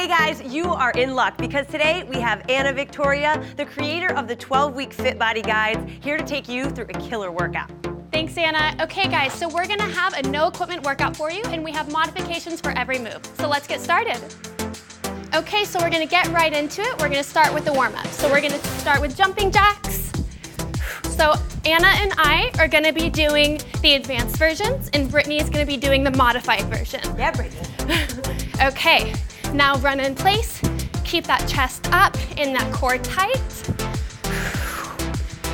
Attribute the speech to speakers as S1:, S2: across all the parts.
S1: guys, you are in luck because today we have Anna Victoria, the creator of the 12-week Fit Body Guides, here to take you through a killer workout.
S2: Thanks, Anna. Okay, guys, so we're gonna have a no equipment workout for you, and we have modifications for every move. So let's get started. Okay, so we're gonna get right into it. We're gonna start with the warm-up. So we're gonna start with jumping jacks. So Anna and I are gonna be doing the advanced versions, and Brittany is gonna be doing the modified version.
S1: Yeah, Brittany.
S2: Okay, now run in place. Keep that chest up and that core tight.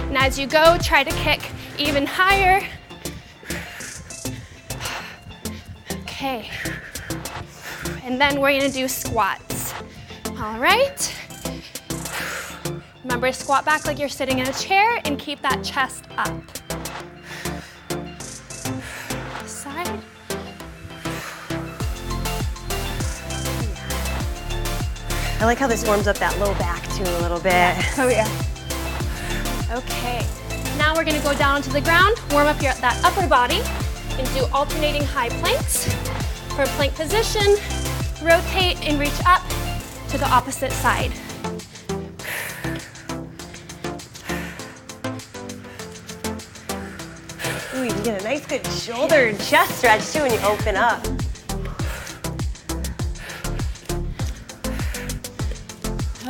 S2: And as you go, try to kick even higher. Okay. And then we're gonna do squats. All right. Remember to squat back like you're sitting in a chair and keep that chest up. Side.
S1: I like how this warms up that low back too a little bit.
S2: Oh yeah. Okay. Now we're gonna go down to the ground, warm up that upper body, and do alternating high planks. For plank position, rotate and reach up to the opposite side.
S1: Ooh, you can get a nice good shoulder and chest stretch too when you open up.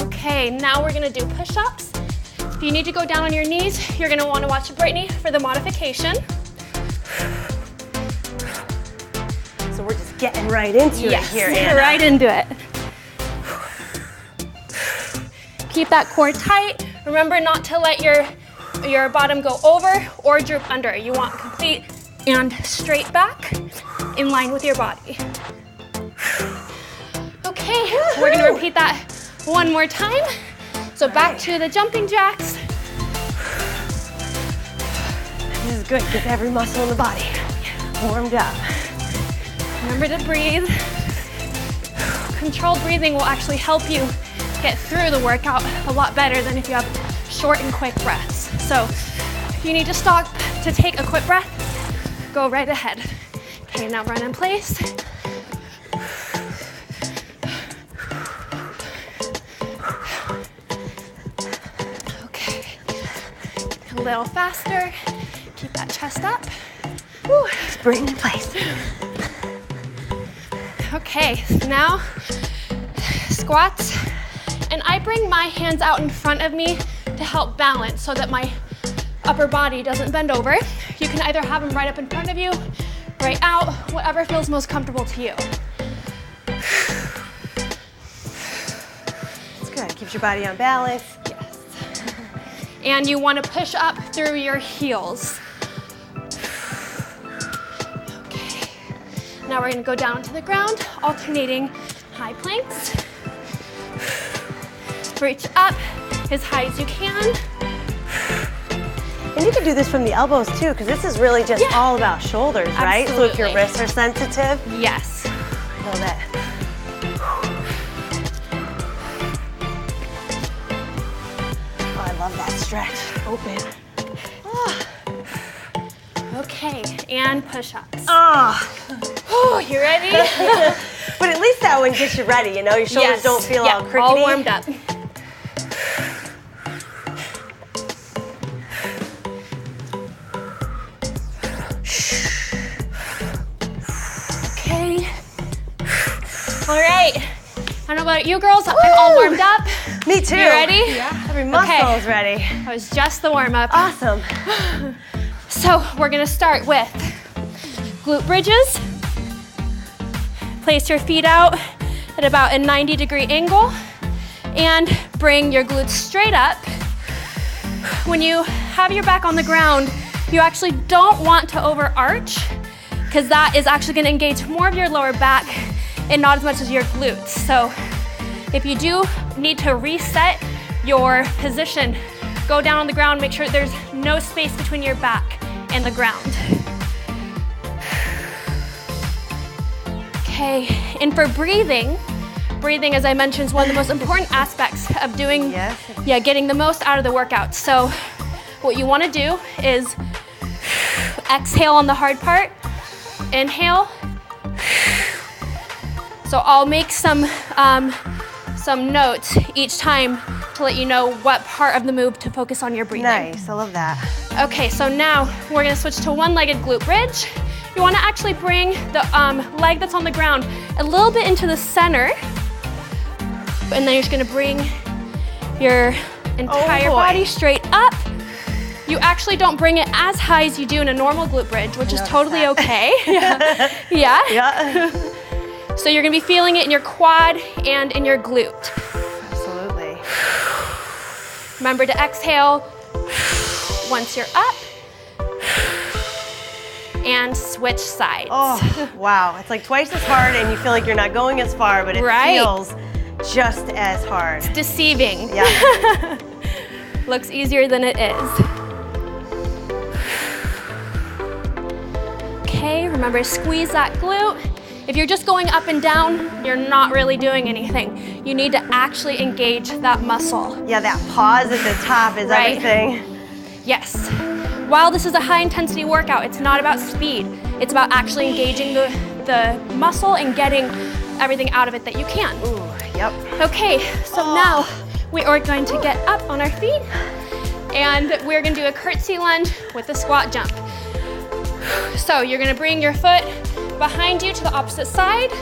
S2: Okay, now we're gonna do push-ups. If you need to go down on your knees, you're gonna wanna watch Brittany for the modification.
S1: So we're just getting right into it here, Anna.
S2: Right into it. Keep that core tight. Remember not to let your bottom go over or droop under. You want complete and straight back in line with your body. Okay, we're gonna repeat that one more time. So back to the jumping jacks.
S1: This is good, get every muscle in the body warmed up.
S2: Remember to breathe. Controlled breathing will actually help you get through the workout a lot better than if you have short and quick breaths. So if you need to stop to take a quick breath, go right ahead. Okay, now run in place. Okay, a little faster. Keep that chest up.
S1: Woo, just bring it in place.
S2: Okay, so now squats. And I bring my hands out in front of me to help balance so that my upper body doesn't bend over. You can either have them right up in front of you, right out, whatever feels most comfortable to you.
S1: It's good, keeps your body on balance.
S2: Yes. And you want to push up through your heels. Okay. Now we're going to go down to the ground, alternating high planks. Reach up as high as you can.
S1: And you can do this from the elbows too, because this is really just all about shoulders, right?
S2: Absolutely.
S1: So if your wrists are sensitive,
S2: Yes.
S1: feel that. Oh, I love that stretch. Open. Oh.
S2: Okay, and push-ups.
S1: Oh.
S2: You ready?
S1: But at least that one gets you ready, you know? Your shoulders don't feel all crickety.
S2: All warmed up. Okay. All right. I don't know about you girls, I'm all warmed up.
S1: Me too.
S2: You ready?
S1: Yeah. Every muscle is ready.
S2: That was just the warm-up.
S1: Awesome.
S2: So we're gonna start with glute bridges. Place your feet out at about a 90-degree angle and bring your glutes straight up. When you have your back on the ground, you actually don't want to overarch because that is actually going to engage more of your lower back and not as much as your glutes. So if you do need to reset your position, go down on the ground, make sure there's no space between your back and the ground. Okay, and for breathing, as I mentioned, is one of the most important aspects of doing, getting the most out of the workout. So what you want to do is exhale on the hard part, inhale. So So I'll make some notes each time to let you know what part of the move to focus on your breathing.
S1: Nice, I love that.
S2: Okay, so now we're gonna switch to one-legged glute bridge. You wanna actually bring the leg that's on the ground a little bit into the center, and then you're just gonna bring your entire body straight up. You actually don't bring it as high as you do in a normal glute bridge, which is totally okay. Yeah.
S1: Yeah.
S2: So you're gonna be feeling it in your quad and in your glute.
S1: Absolutely.
S2: Remember to exhale once you're up, and switch sides.
S1: Oh, wow. It's like twice as hard and you feel like you're not going as far, but it feels just as hard.
S2: It's deceiving.
S1: Yeah.
S2: Looks easier than it is. Okay, remember to squeeze that glute. If you're just going up and down, you're not really doing anything. You need to actually engage that muscle.
S1: Yeah, that pause at the top is everything.
S2: Yes. While this is a high intensity workout, it's not about speed. It's about actually engaging the muscle and getting everything out of it that you can.
S1: Ooh, yep.
S2: Okay, so now we are going to get up on our feet and we're gonna do a curtsy lunge with a squat jump. So you're gonna bring your foot behind you to the opposite side,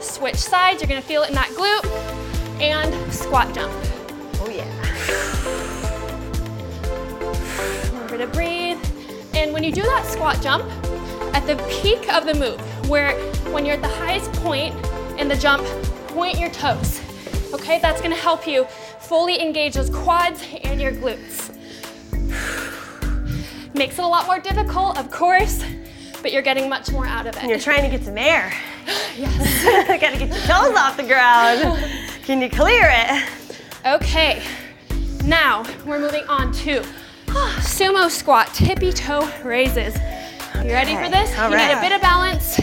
S2: switch sides, you're gonna feel it in that glute, and squat jump.
S1: Oh yeah.
S2: Remember to breathe. And when you do that squat jump, at the peak of the move, when you're at the highest point in the jump, point your toes. Okay, that's gonna help you fully engage those quads and your glutes. Makes it a lot more difficult, of course, but you're getting much more out of it.
S1: And you're trying to get some air.
S2: Yes.
S1: Gotta get your toes off the ground. Can you clear it?
S2: Okay, now we're moving on to sumo squat, tippy toe raises. You ready for this?
S1: All
S2: You
S1: right.
S2: need a bit of balance.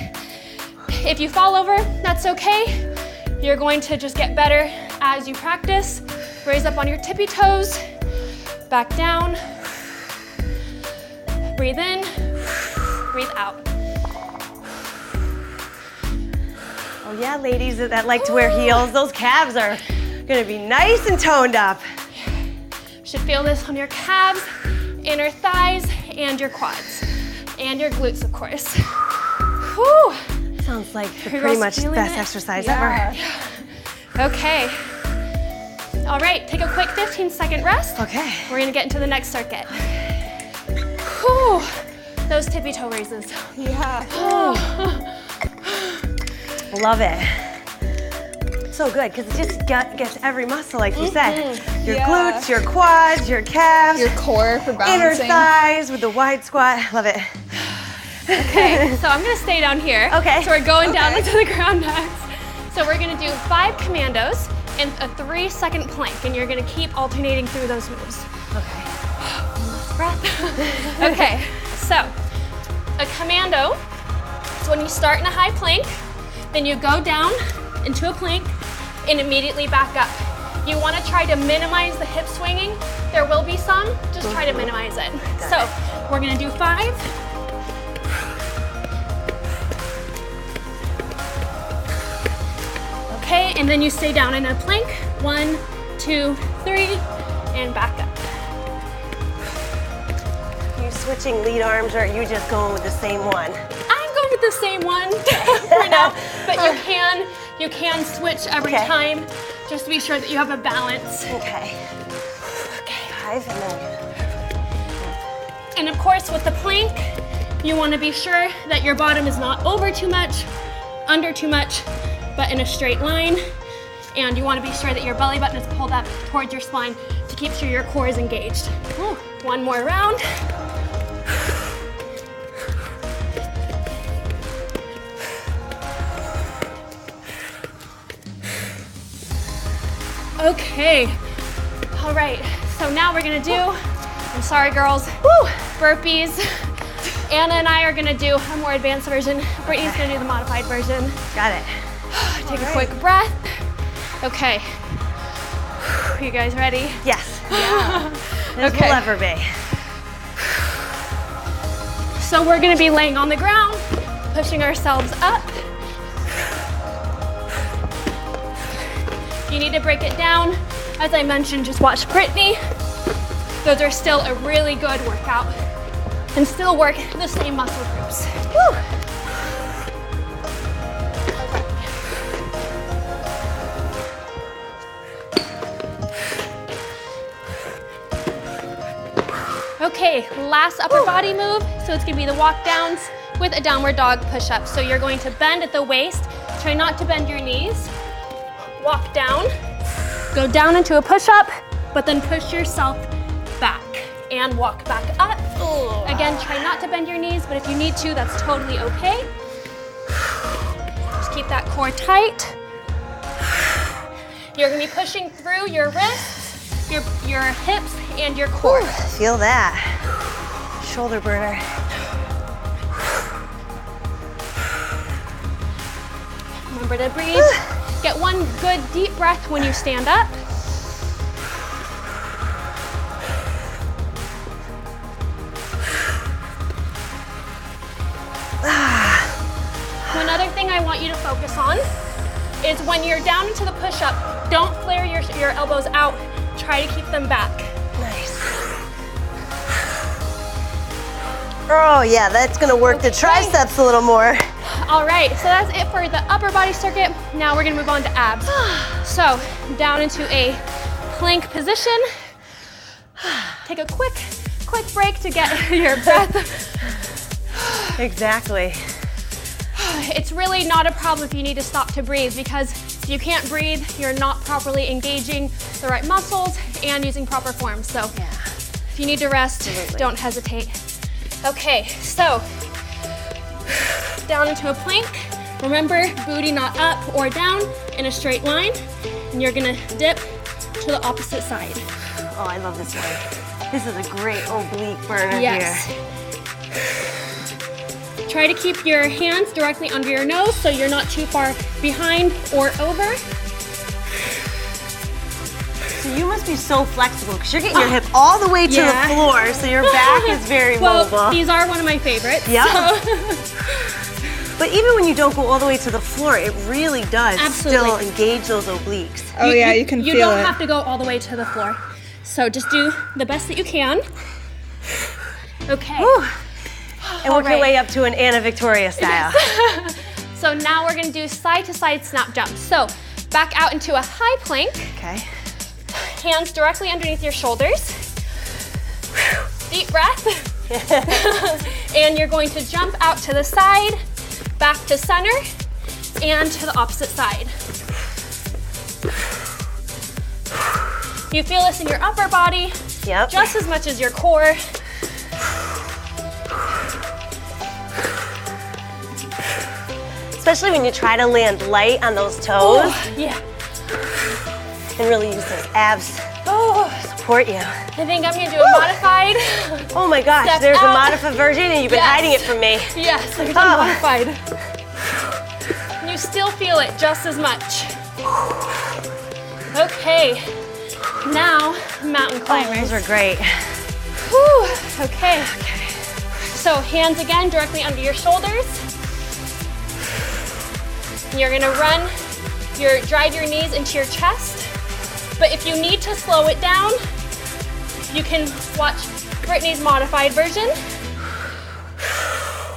S2: If you fall over, that's okay. You're going to just get better as you practice. Raise up on your tippy toes, back down. Breathe in, breathe out.
S1: Oh yeah, ladies that like to wear heels, those calves are gonna be nice and toned up.
S2: Should feel this on your calves, inner thighs, and your quads. And your glutes, of course. Whew.
S1: Sounds like
S2: You're
S1: pretty much the
S2: feeling
S1: best
S2: it?
S1: exercise
S2: Yeah.
S1: ever.
S2: Okay. All right, take a quick 15-second rest.
S1: Okay.
S2: We're gonna get into the next circuit. Whew. Those tippy toe raises.
S3: Yeah.
S1: Love it. So good, because it just gets every muscle, like you said. Your glutes, your quads, your calves,
S3: Your core for
S1: inner
S3: balancing.
S1: thighs with the wide squat. Love it.
S2: Okay, so I'm gonna stay down here.
S1: Okay.
S2: So we're going down into the ground next. So we're gonna do 5 commandos and a 3-second plank, and you're gonna keep alternating through those moves.
S1: Okay.
S2: Breath. Okay, so a commando is when you start in a high plank, then you go down into a plank and immediately back up. You want to try to minimize the hip swinging. There will be some, just try to minimize it. So we're going to do 5. Okay, and then you stay down in a plank. 1, 2, 3, and back up.
S1: You switching lead arms, or are you just going with the same one?
S2: I'm going with the same one for now, but you can switch every time, just to be sure that you have a balance.
S1: Okay.
S2: Okay.
S1: 5 and then
S2: And of course, with the plank, you want to be sure that your bottom is not over too much, under too much, but in a straight line. And you want to be sure that your belly button is pulled up towards your spine to keep sure your core is engaged. One more round. Okay, all right, so now we're gonna do, I'm sorry girls, burpees. Anna and I are gonna do a more advanced version. Brittany's gonna do the modified version.
S1: got it.
S2: Take a quick breath. Okay, you guys ready?
S1: Yes. Yeah. As
S2: Okay.
S1: we'll ever be.
S2: So we're gonna be laying on the ground, pushing ourselves up. If you need to break it down, as I mentioned, just watch Brittany. Those are still a really good workout and still work the same muscle groups. Woo. Okay, last upper body move. So it's gonna be the walk downs with a downward dog push-up. So you're going to bend at the waist. Try not to bend your knees. Walk down, go down into a push-up, but then push yourself back and walk back up. Again, try not to bend your knees, but if you need to, that's totally okay. Just keep that core tight. You're gonna be pushing through your wrists, your hips, and your core.
S1: Feel that. Shoulder burner.
S2: Remember to breathe. Get one good deep breath when you stand up. One other thing I want you to focus on is when you're down into the push-up, don't flare your elbows out. Try to keep them back.
S1: Nice. Oh yeah, that's gonna work the triceps a little more.
S2: All right, so that's it for the upper body circuit. Now we're gonna move on to abs. So down into a plank position. Take a quick break to get your breath.
S1: Exactly.
S2: It's really not a problem if you need to stop to breathe, because if you can't breathe, you're not properly engaging the right muscles and using proper form. So if you need to rest, don't hesitate. Okay, so down into a plank. Remember, booty not up or down in a straight line. And you're gonna dip to the opposite side.
S1: Oh, I love this one. This is a great oblique burner here.
S2: Try to keep your hands directly under your nose so you're not too far behind or over.
S1: So you must be so flexible because you're getting your hip all the way to the floor, so your back is very mobile.
S2: Well, these are one of my favorites.
S1: Yeah.
S2: So.
S1: But even when you don't go all the way to the floor, it really does still
S2: Absolutely.
S1: engage those obliques.
S3: Oh yeah, you can feel it.
S2: You don't have to go all the way to the floor. So just do the best that you can. Okay.
S1: Whew. And work your way up to an Anna Victoria style.
S2: Yes. So now we're gonna do side to side snap jumps. So back out into a high plank.
S1: Okay.
S2: Hands directly underneath your shoulders. Deep breath. And you're going to jump out to the side, back to center, and to the opposite side. You feel this in your upper body just as much as your core.
S1: Especially when you try to land light on those toes.
S2: Oh, yeah.
S1: And really use those abs to support you.
S2: I think I'm gonna do a modified.
S1: Oh my gosh,
S2: Step
S1: there's
S2: out.
S1: a modified version and you've been hiding it from me.
S2: Yes, I'm gonna do modified. And you still feel it just as much. Okay, now mountain climbers.
S1: Those are great.
S2: Whew. Okay. So hands again directly under your shoulders. And you're gonna drive your knees into your chest. But if you need to slow it down, you can watch Brittany's modified version.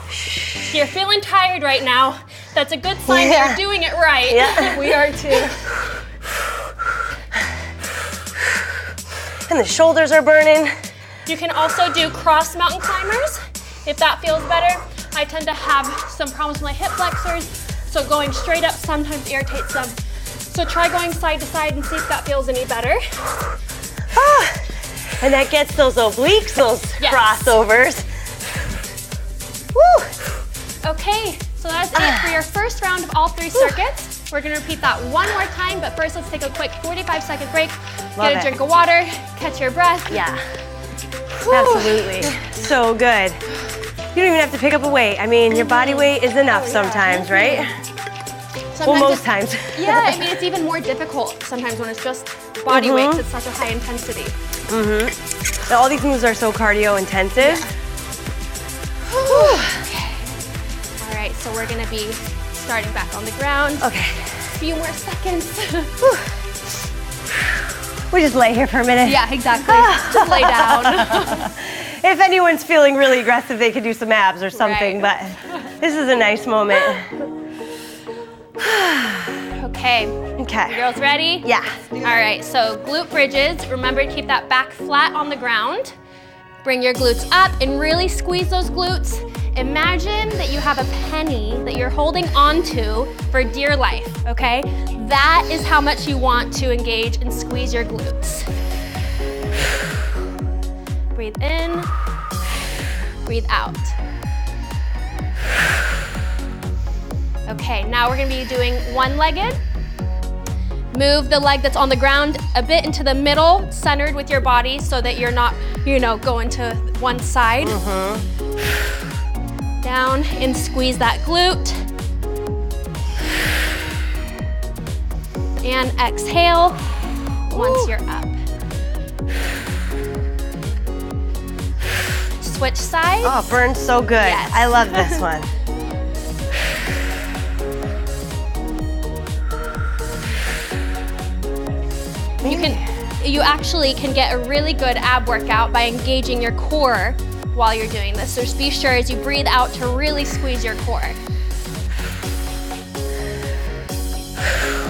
S2: If you're feeling tired right now, that's a good sign that you're doing it right.
S1: Yeah.
S2: We are too.
S1: And the shoulders are burning.
S2: You can also do cross mountain climbers if that feels better. I tend to have some problems with my hip flexors, so going straight up sometimes irritates them. So try going side to side and see if that feels any better.
S1: And that gets those obliques, those crossovers. Woo!
S2: Okay, so that's it for your first round of all 3 circuits. We're gonna repeat that one more time, but first let's take a quick 45-second break. Get a drink of water, catch your breath.
S1: Yeah, absolutely. So good. You don't even have to pick up a weight. I mean, your body weight is enough sometimes, right? Well, most times.
S2: Yeah, I mean, it's even more difficult sometimes when it's just body weight, 'cause it's such a high intensity.
S1: So all these moves are so cardio intensive.
S2: Okay. All right, so we're gonna be starting back on the ground.
S1: Okay.
S2: A few more seconds.
S1: We just lay here for a minute.
S2: Yeah, exactly. Just lay down.
S1: If anyone's feeling really aggressive, they could do some abs or something, but this is a nice moment.
S2: Okay.
S1: Okay.
S2: You girls ready?
S1: Yeah.
S2: All right, so glute bridges. Remember to keep that back flat on the ground. Bring your glutes up and really squeeze those glutes. Imagine that you have a penny that you're holding onto for dear life, okay? That is how much you want to engage and squeeze your glutes. Breathe in, breathe out. Okay, now we're gonna be doing one-legged. Move the leg that's on the ground a bit into the middle, centered with your body so that you're not, going to one side. Down and squeeze that glute. And exhale once you're up. Switch sides.
S1: Oh, burns so good.
S2: Yes.
S1: I love this one.
S2: You actually can get a really good ab workout by engaging your core while you're doing this. So just be sure as you breathe out to really squeeze your core.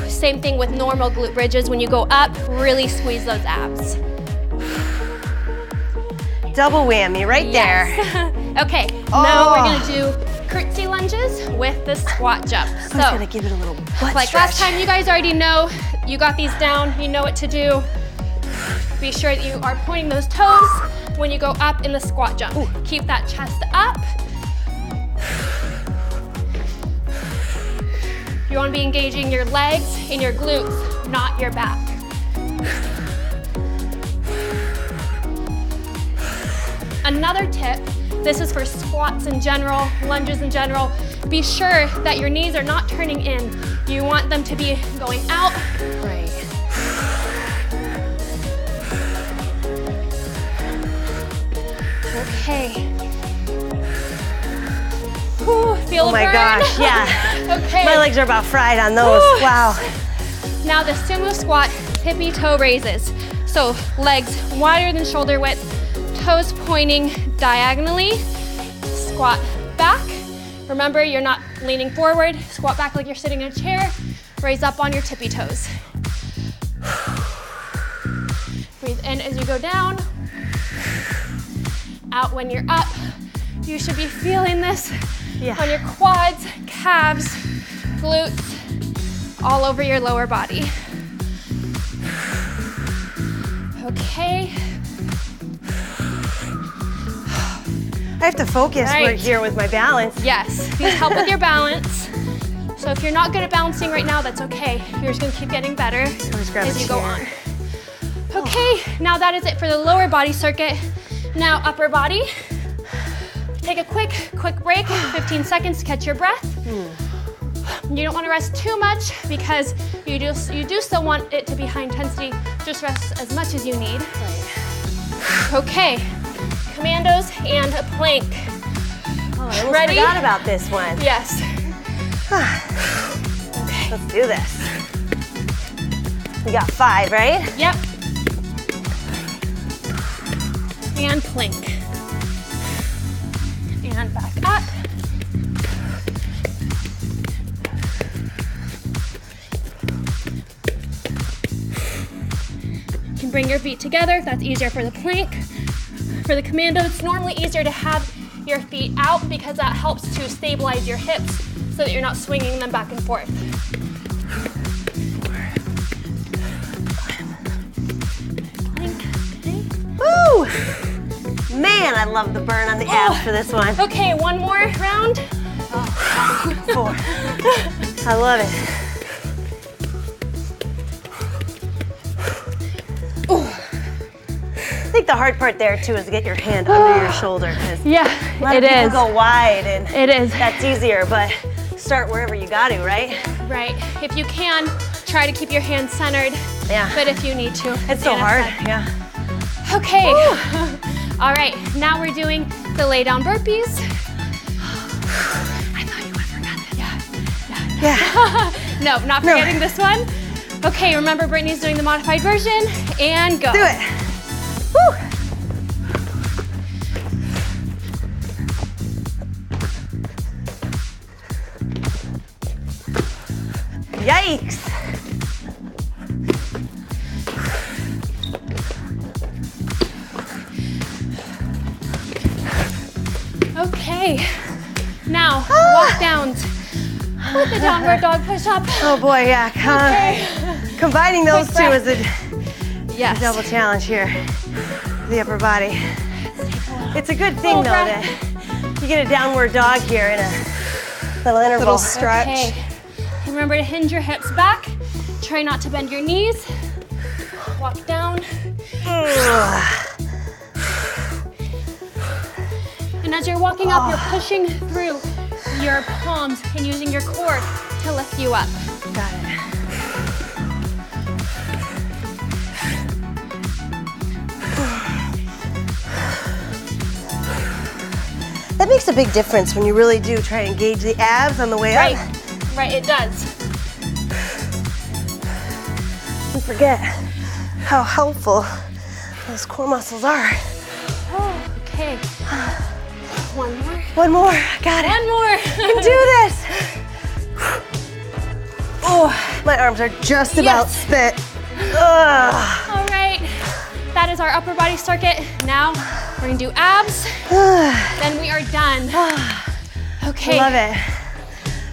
S2: Same thing with normal glute bridges. When you go up, really squeeze those abs.
S1: Double whammy right there.
S2: Okay, now we're gonna do curtsy lunges with the squat jump. So,
S1: I'm gonna give it a little butt
S2: like
S1: stretch.
S2: last time, you guys already know, you got these down, you know what to do. Be sure that you are pointing those toes when you go up in the squat jump. Ooh. Keep that chest up. You want to be engaging your legs and your glutes, not your back. Another tip, this is for squats in general, lunges in general, be sure that your knees are not turning in. You want them to be going out.
S1: Right.
S2: Okay. Whew, feel
S1: oh
S2: a
S1: my
S2: burn?
S1: gosh, yeah.
S2: Okay.
S1: My legs are about fried on those. Whew. Wow.
S2: Now the sumo squat, tippy toe raises. So legs wider than shoulder width, toes pointing diagonally. Squat back. Remember, you're not leaning forward. Squat back like you're sitting in a chair. Raise up on your tippy toes. Breathe in as you go down. Out when you're up. You should be feeling this on your quads, calves, glutes, all over your lower body. Okay.
S1: I have to focus right here with my balance.
S2: Yes, these help with your balance. So if you're not good at balancing right now, that's okay. You're just gonna keep getting better as you go on. Okay, now that is it for the lower body circuit. Now upper body. Take a quick break, 15 seconds to catch your breath. You don't want to rest too much because you do still want it to be high intensity. Just rest as much as you need. Okay, commandos and a plank.
S1: Oh, I almost
S2: Ready?
S1: forgot about this one.
S2: Yes.
S1: Okay, let's do this. We got 5, right?
S2: Yep. And plank. And back up. You can bring your feet together if that's easier for the plank. For the commando, it's normally easier to have your feet out because that helps to stabilize your hips so that you're not swinging them back and forth. Plank, okay.
S1: Woo! Man, I love the burn on the abs for this one.
S2: Okay, one more round.
S1: 4. I love it. I think the hard part there too is to get your hand under your shoulder.
S2: Yeah,
S1: a lot of people go wide and that's easier, but start wherever you got to, right?
S2: Right. If you can, try to keep your hands centered.
S1: Yeah.
S2: But if you need to.
S1: It's so hard, yeah.
S2: Okay. All right, now we're doing the lay down burpees. I thought you would have forgotten that.
S1: Yeah.
S2: No, not forgetting this one. Okay, remember Brittany's doing the modified version, and go.
S1: Do it. Woo. Yikes.
S2: Okay, now walk downs with the downward dog push-up.
S1: Oh boy, yeah.
S2: Okay.
S1: Combining those two is a
S2: Yes.
S1: double challenge here. The upper body. It's a good thing though that you get a downward dog here in a little interval.
S3: Little stretch.
S2: Okay. Remember to hinge your hips back. Try not to bend your knees. Walk down. And as you're walking up, you're pushing through your palms and using your core to lift you up.
S1: Got it. That makes a big difference when you really do try to engage the abs on the way up.
S2: Right, it does.
S1: We forget how helpful those core muscles are.
S2: Oh, okay. One more.
S1: One more, got it.
S2: One more.
S1: I can do this. Oh, my arms are just about spit. Ugh.
S2: All right, that is our upper body circuit. Now we're gonna do abs, then we are done. Okay.
S1: Love it.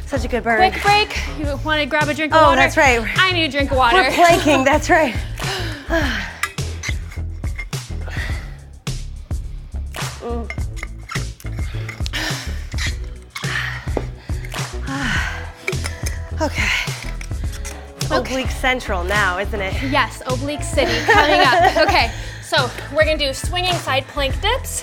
S1: Such a good burn.
S2: Quick break. You wanna grab a drink of water?
S1: Oh, that's right.
S2: I need a drink of water.
S1: We're planking, that's right. Okay. Oblique Central now, isn't it?
S2: Yes, oblique city coming up. Okay, so we're gonna do swinging side plank dips.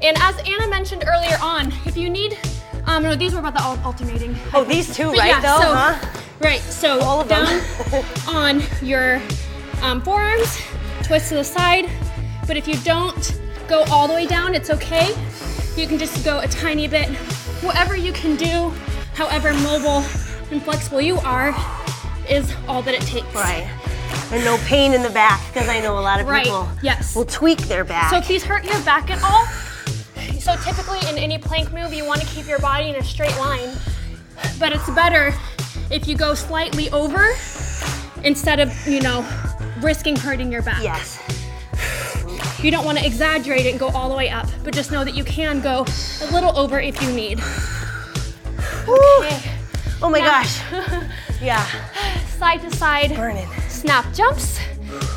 S2: And as Anna mentioned earlier on, if you need, no, these were about the alternating.
S1: Oh, these two,
S2: But
S1: right,
S2: yeah,
S1: though,
S2: so,
S1: huh?
S2: Right, so
S1: All of
S2: down
S1: them.
S2: on your forearms, twist to the side. But if you don't go all the way down, it's okay. You can just go a tiny bit. Whatever you can do, however mobile and flexible you are, is all that it takes.
S1: Right. And no pain in the back, because I know a lot of people
S2: Yes.
S1: will tweak their back.
S2: So if these hurt your back at all, so typically in any plank move, you want to keep your body in a straight line, but it's better if you go slightly over instead of, risking hurting your back.
S1: Yes.
S2: You don't want to exaggerate it and go all the way up, but just know that you can go a little over if you need.
S1: Woo.
S2: Okay.
S1: Oh my
S2: Now-
S1: gosh. Yeah.
S2: Side to side
S1: Burning.
S2: snap jumps.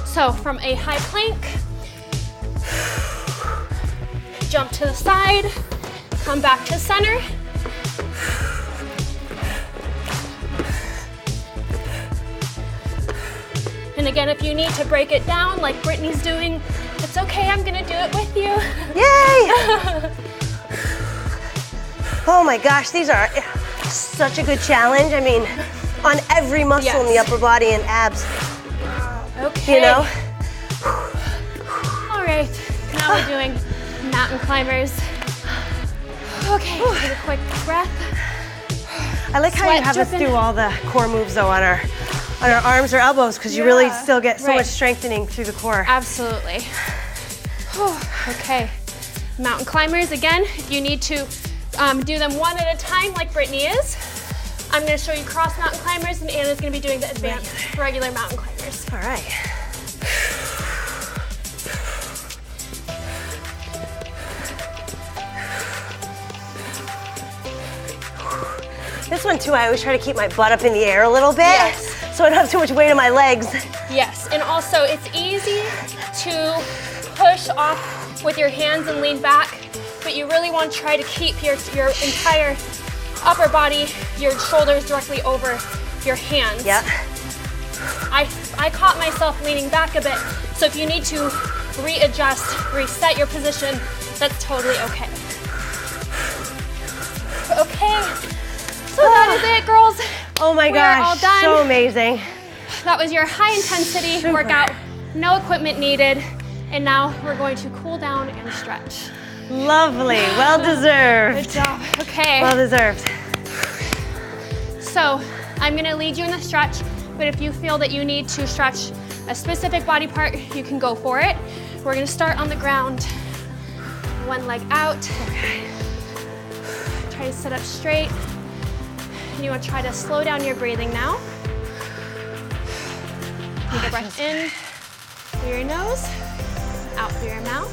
S2: So from a high plank, jump to the side, come back to center. And again, if you need to break it down like Brittany's doing, it's okay, I'm gonna do it with you.
S1: Yay! Oh my gosh, these are such a good challenge. I mean, on every muscle in the upper body and abs,
S2: Okay.
S1: All
S2: right, now we're doing mountain climbers. Okay, take a quick breath.
S1: I like how
S2: Sweat
S1: you have us
S2: dripping.
S1: do all the core moves though on our arms or elbows, because you really still get so much strengthening through the core.
S2: Absolutely. Whew. Okay, mountain climbers again. If you need to do them one at a time like Brittany is, I'm gonna show you cross mountain climbers and Anna's gonna be doing the advanced regular mountain climbers.
S1: All right. This one too, I always try to keep my butt up in the air a little bit, so I don't have too much weight on my legs.
S2: Yes, and also it's easy to push off with your hands and lean back, but you really want to try to keep your entire upper body, your shoulders directly over your hands.
S1: Yeah.
S2: I caught myself leaning back a bit, so if you need to readjust, reset your position, that's totally okay. Okay, so that is it, girls.
S1: Oh my
S2: We are all
S1: gosh,
S2: done.
S1: so amazing.
S2: That was your high intensity workout, no equipment needed, and now we're going to cool down and stretch.
S1: Lovely, well deserved.
S2: Good job. Okay.
S1: Well deserved.
S2: So I'm gonna lead you in the stretch, but if you feel that you need to stretch a specific body part, you can go for it. We're gonna start on the ground. One leg out.
S1: Okay.
S2: Try to sit up straight. And you wanna try to slow down your breathing now. Take a breath in through your nose, out through your mouth.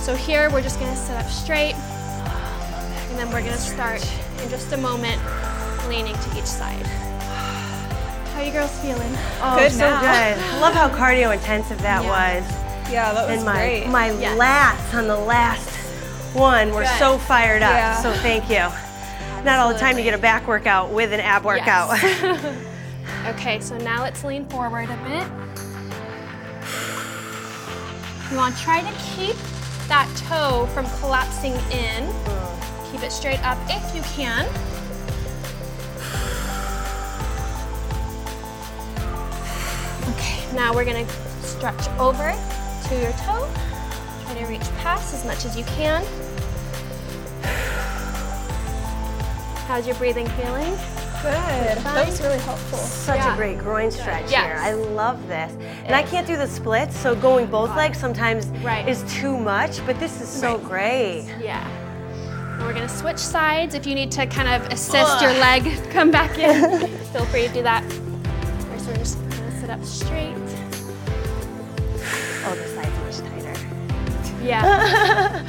S2: So here, we're just gonna sit up straight, and then we're gonna start in just a moment, leaning to each side. How you girls feeling?
S1: Oh,
S3: Good
S1: so
S3: now.
S1: good. I love how cardio intensive that was.
S3: Yeah, that was
S1: And
S3: great.
S1: my
S2: Yes.
S1: lats on the last one were
S2: Good.
S1: so fired up.
S3: Yeah.
S1: So thank you. Not all the time to get a back workout with an ab workout.
S2: Yes. Okay, so now let's lean forward a bit. You want to try to keep that toe from collapsing in. Keep it straight up if you can. Okay, now we're gonna stretch over to your toe. Try to reach past as much as you can. How's your breathing feeling?
S3: Good. That was really helpful.
S1: Such
S2: Yeah.
S1: a great groin stretch
S2: Yes.
S1: here. I love this. And I can't do the splits, so going both legs sometimes
S2: Right.
S1: is too much, but this is so
S2: Right.
S1: great.
S2: Yeah. And we're gonna switch sides. If you need to kind of assist your leg come back in, feel free to do that. First, we're just gonna sit up straight.
S1: Oh, this side's much tighter.
S2: Yeah.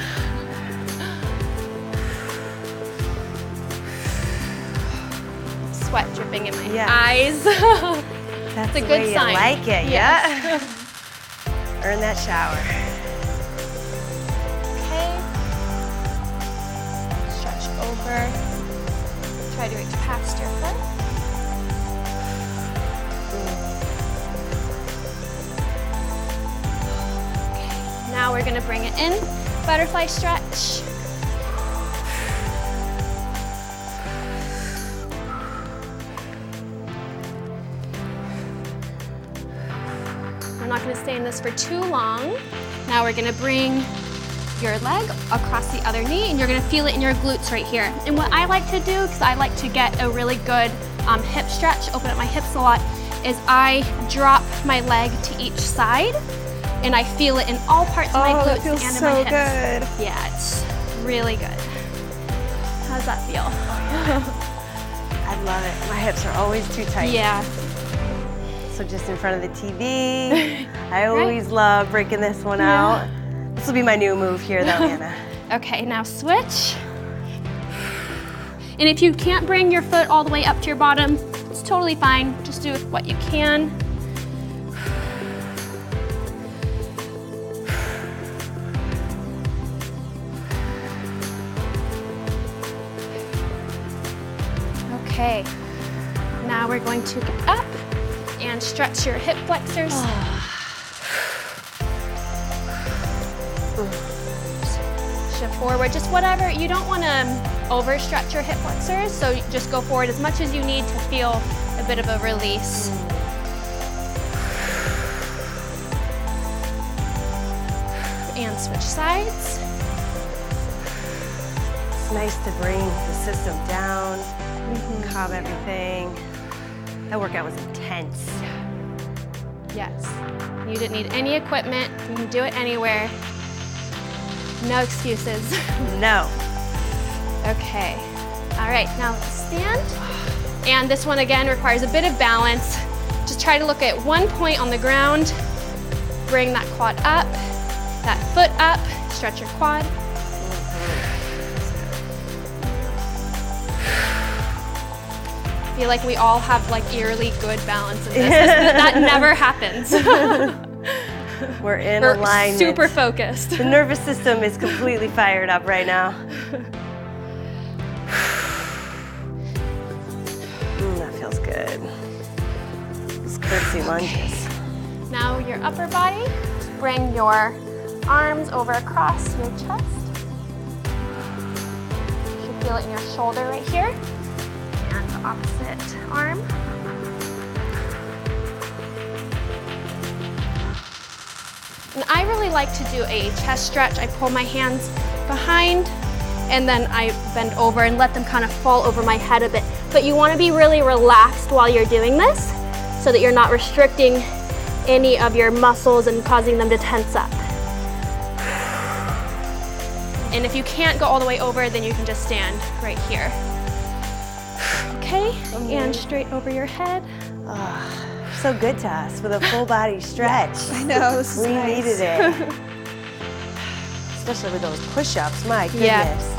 S2: Sweat dripping in my
S1: Yeah.
S2: eyes.
S1: That's
S2: a
S1: the
S2: good
S1: way
S2: sign.
S1: you like it,
S2: Yes.
S1: yeah? Earn that shower.
S2: Okay. Stretch over. Try to reach past your foot. Okay. Now we're gonna bring it in. Butterfly stretch. We're not gonna stay in this for too long. Now we're gonna bring your leg across the other knee, and you're gonna feel it in your glutes right here. And what I like to do, because I like to get a really good hip stretch, open up my hips a lot, is I drop my leg to each side, and I feel it in all parts of my glutes
S3: that feels
S2: and in
S3: so
S2: my hips.
S3: good.
S2: Yeah, it's really good. How does that feel?
S1: I love it. My hips are always too tight.
S2: Yeah.
S1: So just in front of the TV. I always love breaking this one
S2: Yeah.
S1: out. This will be my new move here though, Anna.
S2: Okay, now switch. And if you can't bring your foot all the way up to your bottom, it's totally fine. Just do what you can. Okay, now we're going to get up and stretch your hip flexors. Shift forward, just whatever. You don't want to overstretch your hip flexors, so just go forward as much as you need to feel a bit of a release. And switch sides.
S1: It's nice to bring the system down, calm everything. That workout was intense.
S2: Yes. You didn't need any equipment. You can do it anywhere. No excuses.
S1: No.
S2: Okay. All right, now let's stand. And this one again requires a bit of balance. Just try to look at one point on the ground. Bring that quad up, that foot up, stretch your quad. I feel like we all have like eerily good balance in this. That never happens.
S1: We're in
S2: We're
S1: alignment.
S2: super focused.
S1: The nervous system is completely fired up right now. That feels good. Those curtsy lunges.
S2: Now your upper body, bring your arms over across your chest. You should feel it in your shoulder right here. And the opposite arm. And I really like to do a chest stretch. I pull my hands behind and then I bend over and let them kind of fall over my head a bit. but you want to be really relaxed while you're doing this so that you're not restricting any of your muscles and causing them to tense up. And if you can't go all the way over, then you can just stand right here. Okay, and straight over your head.
S1: Oh, so good to us with a full body stretch.
S3: I know, this is
S1: We
S3: nice.
S1: needed it. Especially with those push-ups, my goodness.
S2: Yeah.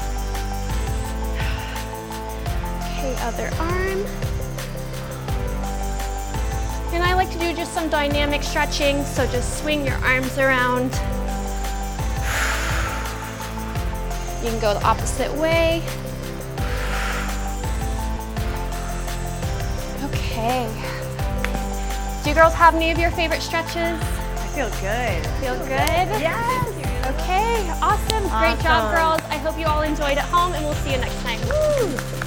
S2: Okay, other arm. And I like to do just some dynamic stretching, so just swing your arms around. You can go the opposite way. Okay. Do you girls have any of your favorite stretches?
S1: I feel good.
S2: Feel good?
S1: Yes.
S2: Okay, awesome. Great job, girls. I hope you all enjoyed at home, and we'll see you next time.
S1: Woo.